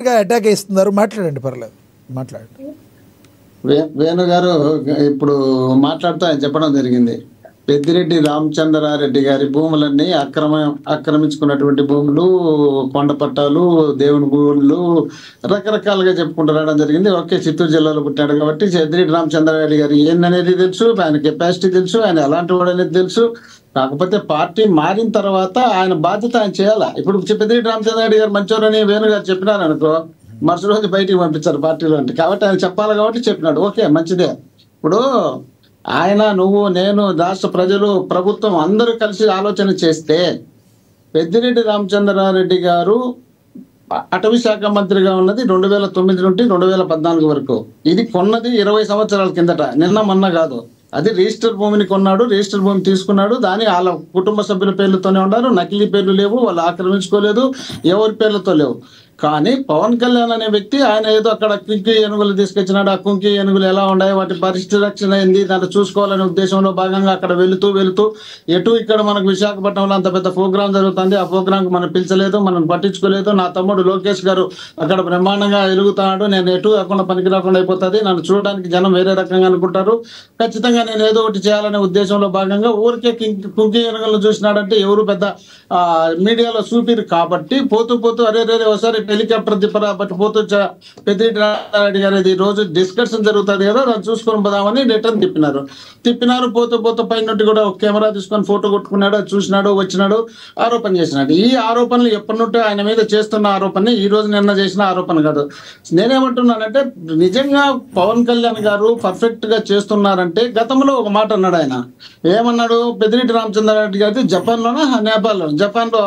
రకరకాలుగా అటాక్ ఇస్తున్నారు. మాట్లాడండి, పర్లేదు మాట్లాడండి. వేణు గారు ఇప్పుడు మాట్లాడుతూ ఆయన చెప్పడం జరిగింది, పెద్దిరెడ్డి రామచంద్రారెడ్డి గారి భూములన్నీ ఆక్రమించుకున్నటువంటి భూములు, కొండ పట్టాలు, దేవుని భూములు రకరకాలుగా చెప్పుకుంటూ రావడం జరిగింది. ఓకే, చిత్తూరు జిల్లాలో పుట్టాడు కాబట్టి పెద్దిరెడ్డి రామచంద్రారెడ్డి గారు ఏందనేది తెలుసు, ఆయన కెపాసిటీ తెలుసు, ఆయన ఎలాంటి వాడు అనేది తెలుసు. కాకపోతే పార్టీ మారిన తర్వాత ఆయన బాధ్యత ఆయన చేయాలా. ఇప్పుడు పెద్దిరెడ్డి రామచంద్రారెడ్డి గారు మంచోరని వేణు గారు చెప్పినారు అనుకో, మరుసటి రోజు బయటికి పంపించారు పార్టీలో అంటే. కాబట్టి ఆయన చెప్పాలి కాబట్టి చెప్పినాడు, ఓకే మంచిదే. ఇప్పుడు ఆయన, నువ్వు, నేను, రాష్ట్ర ప్రజలు, ప్రభుత్వం అందరూ కలిసి ఆలోచన చేస్తే పెద్దిరెడ్డి రామచంద్రారెడ్డి గారు అటవీ శాఖ మంత్రిగా ఉన్నది 2009 నుండి 2014 వరకు. ఇది కొన్నది 20 సంవత్సరాల కిందట, నిన్న మొన్న కాదు. అది రిజిస్టర్ భూమిని కొన్నాడు, రిజిస్టర్ భూమి తీసుకున్నాడు, దాని వాళ్ళ కుటుంబ సభ్యుల పేర్లతోనే ఉన్నారు, నకిలీ పేర్లు లేవు, వాళ్ళు ఆక్రమించుకోలేదు, ఎవరి పేర్లతో లేవు. కానీ పవన్ కళ్యాణ్ అనే వ్యక్తి ఆయన ఏదో అక్కడ కుంకి ఏనుగులు తీసుకొచ్చినాడు, ఆ కుంకి ఏనుగులు ఎలా ఉన్నాయి, వాటి పరిరక్షణ ఏంది, దాంట్లో చూసుకోవాలనే ఉద్దేశంలో భాగంగా అక్కడ వెళుతూ ఎటు ఇక్కడ మనకు విశాఖపట్నంలో అంత పెద్ద ప్రోగ్రాం జరుగుతుంది, ఆ ప్రోగ్రాంకి మనం పిలిచలేదు, మనం పట్టించుకోలేదు. నా తమ్ముడు లోకేష్ గారు అక్కడ బ్రహ్మాండంగా ఎలుగుతున్నాడు, నేను ఎటు కాకుండా పనికి రాకుండా అయిపోతుంది, నన్ను చూడడానికి జనం వేరే రకంగా అనుకుంటారు, ఖచ్చితంగా నేను ఏదో ఒకటి చేయాలనే ఉద్దేశంలో భాగంగా ఊరికే కుంకి ఏనుగులను చూసినాడంటే ఎవరు పెద్ద మీడియాలో చూపిరు. కాబట్టి పోతూ అరే ఒకసారి హెలికాప్టర్ దిప్పరా బట్టి పోతూ పెద్దిరెడ్డి రామచంద్రారెడ్డి గారు ఇది రోజు డిస్కషన్ జరుగుతుంది కదా, దాన్ని చూసుకొని పోదామని రిటర్న్ తిప్పినారు. పోతూ పైన నుండి కూడా ఒక కెమెరా తీసుకొని ఫోటో కొట్టుకున్నాడు, అది చూసినాడు, వచ్చినాడు, ఆరోపణ చేసినాడు. ఈ ఆరోపణలు ఎప్పటి నుండి ఆయన మీద చేస్తున్న ఆరోపణ, ఈ రోజు నిన్న చేసిన ఆరోపణ కాదు. నేనేమంటున్నానంటే నిజంగా పవన్ కళ్యాణ్ గారు పర్ఫెక్ట్ గా చేస్తున్నారంటే, గతంలో ఒక మాట అన్నాడు ఆయన, ఏమన్నాడు, పెద్దిరెడ్డి రామచంద్రారెడ్డి గారి జపాన్లో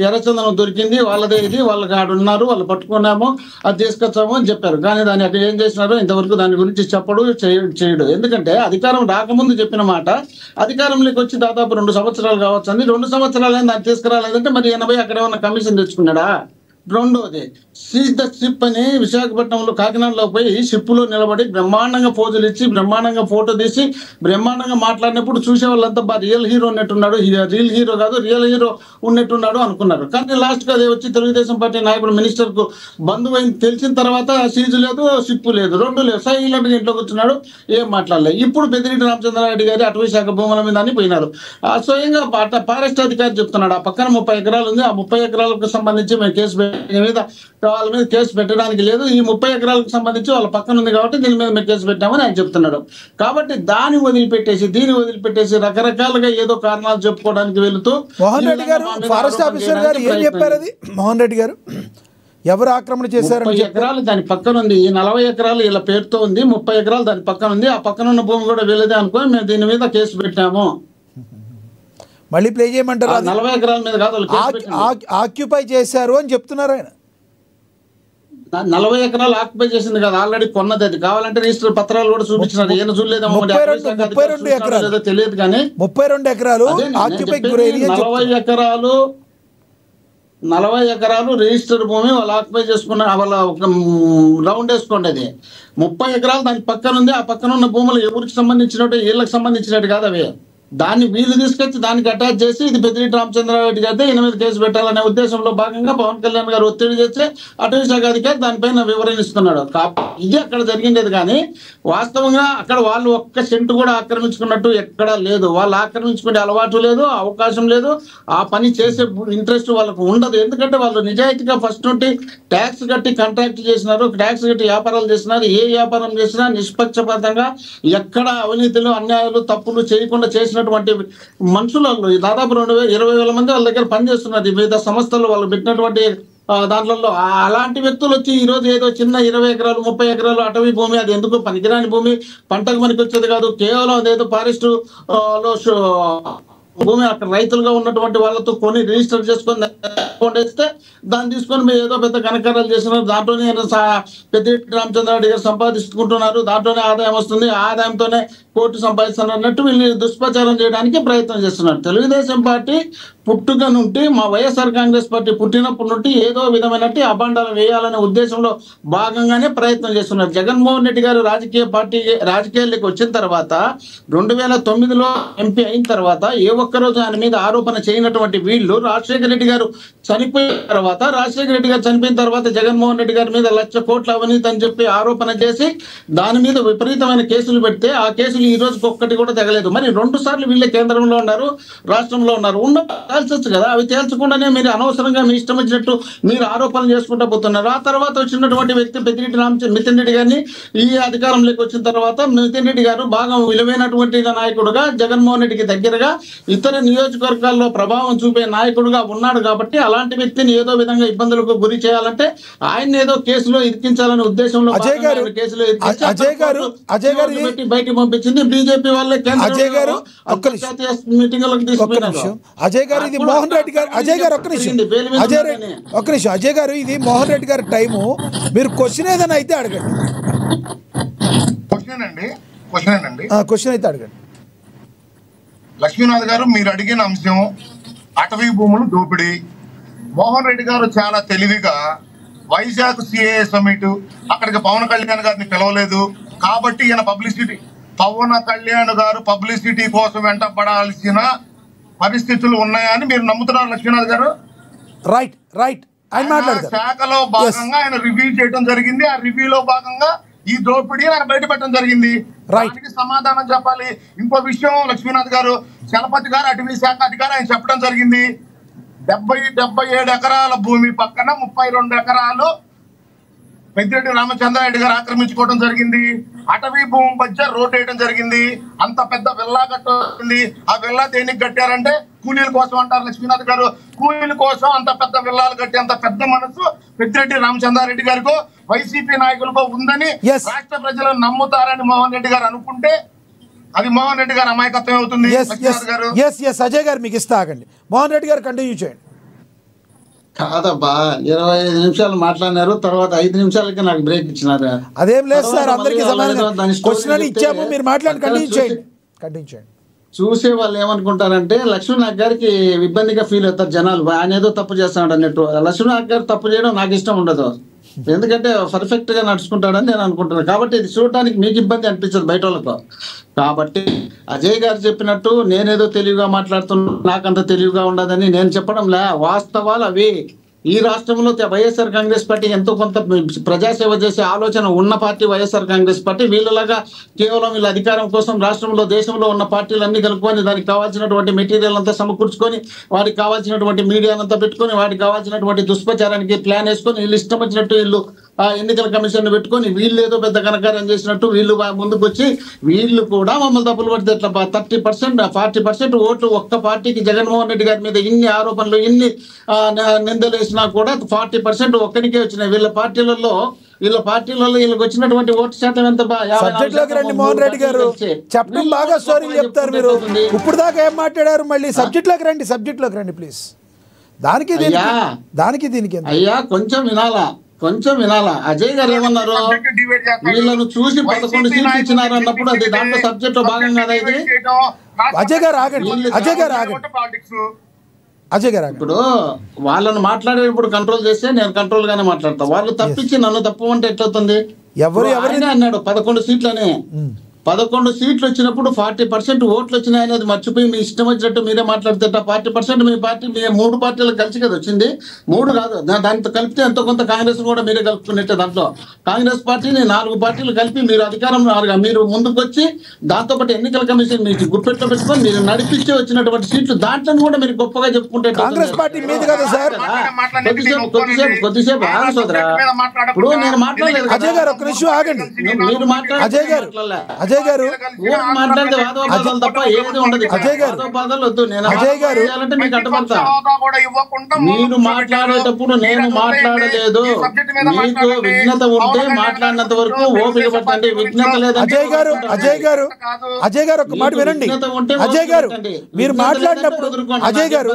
ఎర్రచందనం దొరికింది, వాళ్ళదే ఇది, వాళ్ళకి ఆడున్నారు, వాళ్ళు పట్టుకున్నాము, అది తీసుకొచ్చాము అని చెప్పారు. కానీ దాన్ని అక్కడ ఏం చేసినారో ఇంతవరకు దాని గురించి చెప్పడు, చేయడు. ఎందుకంటే అధికారం రాకముందు చెప్పిన మాట అధికారంలోకి వచ్చి దాదాపు 2 సంవత్సరాలు కావచ్చు అండి, 2 సంవత్సరాలు దాన్ని తీసుకురాలేదంటే మరి 80 అక్కడ ఏమన్నా కమిషన్ తెచ్చుకున్నాడా? రెండోది, సీజ్ ద షిప్ అని విశాఖపట్నంలో కాకినాడలో పోయి షిప్లో నిలబడి బ్రహ్మాండంగా పోజులు ఇచ్చి బ్రహ్మాండంగా ఫోటో తీసి బ్రహ్మాండంగా మాట్లాడినప్పుడు చూసే వాళ్ళంతా రియల్ హీరో ఉన్నట్టున్నాడు, రియల్ హీరో కాదు రియల్ హీరో ఉన్నట్టున్నాడు అనుకున్నారు. కానీ లాస్ట్గా అదే వచ్చి తెలుగుదేశం పార్టీ నాయకుడు మినిస్టర్కు బంధువు అని తెలిసిన తర్వాత సీజు లేదు, షిప్ లేదు, 2 లేవు, సైలెంట్గా ఇంట్లో కూర్చున్నాడు, ఏం మాట్లాడలేదు. ఇప్పుడు పెద్దిరెడ్డి రామచంద్రారెడ్డి గారి అటవీ శాఖ భూముల మీద అని పోయినారు. స్వయంగా ఫారెస్ట్ అధికారి చెప్తున్నాడు, ఆ పక్కన 30 ఎకరాలు ఉంది, ఆ 30 ఎకరాలకు సంబంధించి మేము కేసు మీద వాళ్ళ మీద కేసు పెట్టడానికి లేదు, ఈ 30 ఎకరాలకు సంబంధించి వాళ్ళ పక్కన ఉంది కాబట్టి దీని మీద మేము కేసు పెట్టామని ఆయన చెప్తున్నాడు. కాబట్టి దాన్ని దీన్ని వదిలిపెట్టేసి రకరకాలుగా ఏదో కారణాలు చెప్పుకోవడానికి వెళుతూ మోహన్ రెడ్డి గారు, ఫారెస్ట్ ఆఫీసర్ గారు ఏం చెప్పారు? అది మోహన్ రెడ్డి గారు ఎవరు ఆక్రమణ చేశారు? 30 ఎకరాలు దాని పక్కన ఉంది, ఈ 40 ఎకరాలు ఇలా పేరుతో ఉంది, 30 ఎకరాలు దాని పక్కన ఉంది, ఆ పక్కన ఉన్న భూమి కూడా వెళ్ళదే అనుకో మేము దీని మీద కేసు పెట్టాము. మళ్ళీ ప్లే చేయమంటారు? 40 ఎకరాల మీద కాదు, ఆక్యుపై చేశారు అని చెప్తున్నారు ఆయన. 40 ఎకరాలు ఆక్యుపై చేసింది కదా, ఆల్రెడీ కొన్నది. అది కావాలంటే రిజిస్టర్ పత్రాలు కూడా చూపించినారు, ఏం చూడలేదేమో తెలియదు. కానీ 32 ఎకరాలు 40 ఎకరాలు రిజిస్టర్ భూమి వాళ్ళు ఆక్యుపై చేసుకున్న వాళ్ళ ఒక రౌండ్ వేసుకోండి. అది 30 ఎకరాలు దాని పక్కన ఉంది, ఆ పక్కన ఉన్న భూములు ఎవరికి సంబంధించినట్టు వీళ్ళకి సంబంధించినట్టు కాదు అవి. దాన్ని వీళ్ళు తీసుకొచ్చి దానికి అటాచ్ చేసి ఇది పెద్దిరెడ్డి రామచంద్రారెడ్డి గారితే ఈయన మీద కేసు పెట్టాలనే ఉద్దేశంలో భాగంగా పవన్ కళ్యాణ్ గారు ఒత్తిడి చేస్తే అటవీ శాఖ అధికారి దానిపైన వివరణ ఇస్తున్నాడు. ఇది అక్కడ జరిగిండేది. కానీ వాస్తవంగా అక్కడ వాళ్ళు ఒక్క సెంటు కూడా ఆక్రమించుకున్నట్టు ఎక్కడా లేదు. వాళ్ళు ఆక్రమించుకునే అలవాటు లేదు, అవకాశం లేదు, ఆ పని చేసే ఇంట్రెస్ట్ వాళ్ళకు ఉండదు. ఎందుకంటే వాళ్ళు నిజాయితీగా ఫస్ట్ నుండి ట్యాక్స్ కట్టి కాంట్రాక్ట్ చేసినారు, ట్యాక్స్ కట్టి వ్యాపారాలు చేసినారు. ఏ వ్యాపారం చేసినా నిష్పక్షపాతంగా ఎక్కడ అవినీతులు, అన్యాయాలు, తప్పులు చేయకుండా చేసిన మనుషులలో దాదాపు 20,000 మంది వాళ్ళ దగ్గర పనిచేస్తున్నారు. వివిధ సంస్థలు వాళ్ళు పెట్టినటువంటి దాంట్లో అలాంటి వ్యక్తులు వచ్చి ఈ రోజు ఏదో చిన్న 20 ఎకరాలు 30 ఎకరాలు అటవీ భూమి, అది ఎందుకు పనికిరాని భూమి, పంటకు పనికి వచ్చేది కాదు, కేవలం అదేదో ఫారెస్ట్ లో భూమి అక్కడ రైతులుగా ఉన్నటువంటి వాళ్ళతో కొని రిజిస్టర్ చేసుకొని వేస్తే దాన్ని తీసుకొని మీరు ఏదో పెద్ద ఘనకార్యాలు చేస్తున్నారు, దాంట్లోనే పెద్దిరెడ్డి రామచంద్రారెడ్డి గారు సంపాదించుకుంటున్నారు, దాంట్లోనే ఆదాయం వస్తుంది, ఆదాయంతోనే కోర్టు సంపాదిస్తున్నారు అన్నట్టు వీళ్ళు దుష్ప్రచారం చేయడానికి ప్రయత్నం చేస్తున్నారు. తెలుగుదేశం పార్టీ పుట్టుక నుండి మా వైఎస్ఆర్ కాంగ్రెస్ పార్టీ పుట్టినప్పటి నుండి ఏదో విధమైనట్టు అబాండాలు వేయాలనే ఉద్దేశంలో భాగంగానే ప్రయత్నం చేస్తున్నారు. జగన్మోహన్ రెడ్డి గారు రాజకీయాల్లోకి వచ్చిన తర్వాత 2009లో ఎంపీ అయిన తర్వాత ఏ ఒక్కరోజు ఆయన మీద ఆరోపణ చేయనటువంటి వీళ్ళు రాజశేఖర రెడ్డి గారు చనిపోయిన తర్వాత, రాజశేఖర రెడ్డి గారు చనిపోయిన తర్వాత జగన్మోహన్ రెడ్డి గారి మీద 1,00,000 కోట్ల అవినీతి అని చెప్పి ఆరోపణ చేసి దాని మీద విపరీతమైన కేసులు పెడితే ఆ కేసులు ఈ రోజుకి ఒక్కటి కూడా తగలేదు. మరి 2 సార్లు వీళ్ళే కేంద్రంలో ఉన్నారు, రాష్ట్రంలో ఉన్నారు, తేల్చొచ్చు కదా. అవి తేల్చకుండానే మీరు అనవసరంగా మీ ఇష్టం వచ్చినట్టు మీరు ఆరోపణలు చేసుకుంటూ పోతున్నారు. ఆ తర్వాత వచ్చినటువంటి వ్యక్తి పెద్దిరెడ్డి మితిన్ రెడ్డి గారిని ఈ అధికారంలోకి వచ్చిన తర్వాత మితిన్ రెడ్డి గారు బాగా విలువైనటువంటి నాయకుడుగా, జగన్మోహన్ రెడ్డికి దగ్గరగా, ఇతర నియోజకవర్గాల్లో ప్రభావం చూపే నాయకుడుగా ఉన్నాడు. కాబట్టి అలాంటి వ్యక్తిని ఏదో విధంగా ఇబ్బందులకు గురి చేయాలంటే ఆయన ఏదో కేసులో ఇరికించాలనే ఉద్దేశంలో బయటికి పంపించింది బీజేపీ వాళ్ళే. అజయ్ గారు మీటింగ్లకు తీసుకున్నారు. అజయ్ గారు ఇది మోహన్ రెడ్డి గారు, అజయ్ గారు ఒక్క నిమిషం, అజయ్ గారు ఇది మోహన్ రెడ్డి గారి టైము. మీరు క్వశ్చన్ ఏదైనా అయితే అడగండి. క్వశ్చన్ అయితే అడగండి. లక్ష్మీనాథ్ గారు, మీరు అడిగిన అంశం అటవీ భూములు దోపిడీ. మోహన్ రెడ్డి గారు చాలా తెలివిగా వైజాగ్ సిఏ సమిట్, అక్కడికి పవన్ కళ్యాణ్ గారిని పిలవలేదు కాబట్టి ఈయన పవన్ కళ్యాణ్ గారు పబ్లిసిటీ కోసం వెంటపడాల్సిన పరిస్థితులు ఉన్నాయని మీరు నమ్ముతున్నారు లక్ష్మీనాథ్ గారు? Right right. శాఖలో భాగంగా ఆయన రివ్యూ చేయడం జరిగింది. ఆ రివ్యూలో భాగంగా ఈ దోపిడీ ఆయన బయట పెట్టడం జరిగింది. దానికి సమాధానం చెప్పాలి. ఇంకో విషయం లక్ష్మీనాథ్ గారు, చలపతి గారు అటవీ శాఖ అధికారి, ఆయన చెప్పడం జరిగింది 77 ఎకరాల భూమి పక్కన 32 ఎకరాలు పెద్దిరెడ్డి రామచంద్రారెడ్డి గారు ఆక్రమించుకోవడం జరిగింది. అటవీ భూమి మధ్య రోడ్ వేయడం జరిగింది. అంత పెద్ద విల్లా కట్టింది. ఆ విల్లా దేనికి కట్టారంటే కూలీల కోసం అంటారు లక్ష్మీనాథ్ గారు. కూలీల కోసం అంత పెద్ద విల్లాలు కట్టి అంత పెద్ద మనసు పెద్దిరెడ్డి రామచంద్రారెడ్డి గారికో వైసీపీ నాయకులకో ఉందని రాష్ట్ర ప్రజలు నమ్ముతారని మోహన్ రెడ్డి గారు అనుకుంటే అది మోహన్ రెడ్డి గారు అమాయకత్వం అవుతుంది. అజయ్ గారు మీకు ఇస్తా, ఆగండి. మోహన్ రెడ్డి గారు కంటిన్యూ చేయండి. కాదబ్బా, 25 నిమిషాలు మాట్లాడినారు, తర్వాత 5 నిమిషాలకి నాకు బ్రేక్ ఇచ్చినారు. అదేం లేదు సార్, అందరికీ సమానంగా క్వశ్చన్ ఇచ్చాము, మీరు మాట్లాడి కంటిన్యూ చేయండి. చూసే వాళ్ళు ఏమనుకుంటారంటే లక్ష్మీనాథ్ గారికి ఇబ్బందిగా ఫీల్ అవుతారు జనాలు, ఆయన ఏదో తప్పు చేస్తున్నాడు అన్నట్టు. లక్ష్మీనాథ్ గారు తప్పు చేయడం నాకు ఇష్టం ఉండదు, ఎందుకంటే పర్ఫెక్ట్ గా నడుచుకుంటాడని నేను అనుకుంటున్నాను. కాబట్టి ఇది చూడటానికి మీకు ఇబ్బంది అనిపించదు బయట వాళ్ళకు. కాబట్టి అజయ్ గారు చెప్పినట్టు నేనేదో తెలివిగా మాట్లాడుతున్నా, నాకంత తెలివిగా ఉండదని నేను చెప్పడంలే, వాస్తవాలు అవి. ఈ రాష్ట్రంలో వైఎస్ఆర్ కాంగ్రెస్ పార్టీ ఎంతో కొంత ప్రజాసేవ చేసే ఆలోచన ఉన్న పార్టీ వైఎస్ఆర్ కాంగ్రెస్ పార్టీ. వీళ్ళలాగా కేవలం వీళ్ళ అధికారం కోసం రాష్ట్రంలో దేశంలో ఉన్న పార్టీలన్నీ కలుపుకొని దానికి కావాల్సినటువంటి మెటీరియల్ అంతా సమకూర్చుకొని వాటికి కావాల్సినటువంటి మీడియానంతా పెట్టుకొని వాటికి కావాల్సినటువంటి దుష్ప్రచారానికి ప్లాన్ వేసుకొని వీళ్ళు ఇష్టం వచ్చినట్టు వీళ్ళు ఎన్నికల కమిషన్ పెట్టుకొని వీళ్ళు ఏదో పెద్ద ఘనకార్యం చేసినట్టు వీళ్ళు ముందుకు వచ్చి వీళ్ళు కూడా మమ్మల్ని తప్పులు పడితే ఎట్లా 30% 40% ఓట్లు ఒక్క పార్టీకి జగన్మోహన్ రెడ్డి గారి మీద ఇన్ని ఆరోపణలు ఇన్ని నిందలు వేసినా కూడా 40% ఒక్కడికే వచ్చినాయి. వీళ్ళ పార్టీలలో వీళ్ళకి వచ్చినటువంటి ఓటు శాతం ఎంత? సబ్జెక్ట్ లోకి రండి మోహన్ రెడ్డి గారు, చెప్పడం బాగా స్టోరీలు చెప్తారు మీరు. ఇప్పుడు దాకా ఏం మాట్లాడారు, మళ్ళీ సబ్జెక్ట్ లోకి రండి ప్లీజ్. దానికి దీనికి అయ్యా కొంచెం వినాలా. అజయ్ గారు ఏమన్నారు, వీళ్ళను చూసి 11 సీట్లు ఇచ్చినారు అన్నప్పుడు అది దాంట్లో సబ్జెక్ట్ లో భాగం కదా ఇది. అజయ్ గారు ఆగండి. ఇప్పుడు వాళ్ళను మాట్లాడేటప్పుడు కంట్రోల్ చేస్తే నేను కంట్రోల్ గానే మాట్లాడతా. వాళ్ళు తప్పించి నన్ను తప్పు అంటే ఎట్లవుతుంది? ఎవరైనా అన్నాడు 11 సీట్లని. 11 సీట్లు వచ్చినప్పుడు 40% ఓట్లు వచ్చినాయి అనేది మర్చిపోయి మీ ఇష్టం వచ్చినట్టు మీరే మాట్లాడితే 40% మీ పార్టీ మీ 3 పార్టీలకు కలిసి కదా వచ్చింది. 3 కాదు, దాంతో కలిపితే ఎంతో కొంత కాంగ్రెస్ కూడా మీరే కలుపుకున్నట్టే. దాంట్లో కాంగ్రెస్ పార్టీని 4 పార్టీలు కలిపి మీరు అధికారం మీరు ముందుకు వచ్చి దాంతోపాటు ఎన్నికల కమిషన్ మీకు గుప్పెట్లో పెట్టుకొని మీరు నడిపించి వచ్చినటువంటి సీట్లు దాంట్లో కూడా మీరు గొప్పగా చెప్పుకుంటే కాంగ్రెస్ పార్టీ మీద కదా సార్. కొద్దిసేపు సోదరా, ఇప్పుడు నేను మాట్లాడలేదు. అజయ్ గారు ఒక్క నిమిషం ఆగండి. మీరు అజయ్ గారు మాట్లాడితే వాదోపాదాలు తప్ప ఏది ఉండదు. వాదోపాదాలు వద్దు. నేను అంటే మీకు అడ్డపడతా. మీరు మాట్లాడేటప్పుడు నేను మాట్లాడలేదు. మీకు విఘ్నత ఉంటే మాట్లాడినంత వరకు ఓపిక పట్టండి. విఘ్నత లేదు. అజయ్ గారు ఒక మాట వినండి. అజయ్ గారు మీరు మాట్లాడినప్పుడు అజయ్ గారు